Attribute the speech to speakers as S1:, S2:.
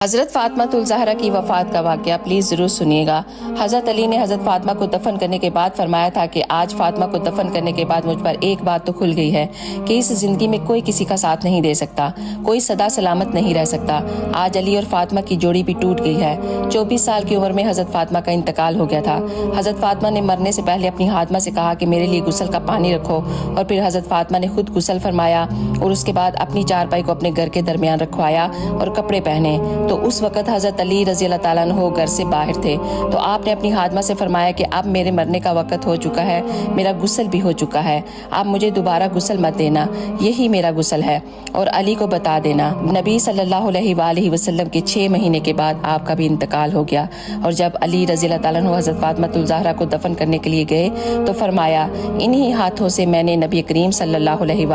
S1: हज़रत फ़ातिमा ज़हरा की वफ़ात का वाक़या प्लीज़ ज़रूर सुनिएगा। हज़रत अली ने हज़रत फ़ातिमा को दफ़न करने के बाद फरमाया था कि आज फ़ातिमा को दफ़न करने के बाद मुझ पर एक बात तो खुल गई है कि इस ज़िंदगी में कोई किसी का साथ नहीं दे सकता, कोई सदा सलामत नहीं रह सकता। आज अली और फ़ातिमा की जोड़ी भी टूट गई है। 24 साल की उम्र में हज़रत फ़ातिमा का इंतकाल हो गया था। हज़रत फ़ातिमा ने मरने से पहले अपनी हातिमा से कहा कि मेरे लिए गुस्ल का पानी रखो, और फिर हज़रत फ़ातिमा ने खुद गुस्ल फरमाया और उसके बाद अपनी चारपाई को अपने घर के दरमियान रखवाया और कपड़े पहने। तो उस वक़्त हज़रत अली रज़ी अल्लाह ताला अन्हु घर से बाहर थे। तो आपने अपनी हातिमा से फरमाया कि अब मेरे मरने का वक़्त हो चुका है, मेरा गुस्ल भी हो चुका है, आप मुझे दोबारा गुस्ल मत देना, यही मेरा गुस्ल है, और अली को बता देना। नबी सल्लल्लाहु अलैहि वसल्लम के 6 महीने के बाद आपका भी इंतकाल हो गया। और जब अली रज़ी अल्लाह ताला अन्हु हज़रत फ़ातिमा ज़हरा को दफन करने के लिए गए तो फरमाया, इन्हीं हाथों से मैंने नबी करीम सल्लल्लाहु अलैहि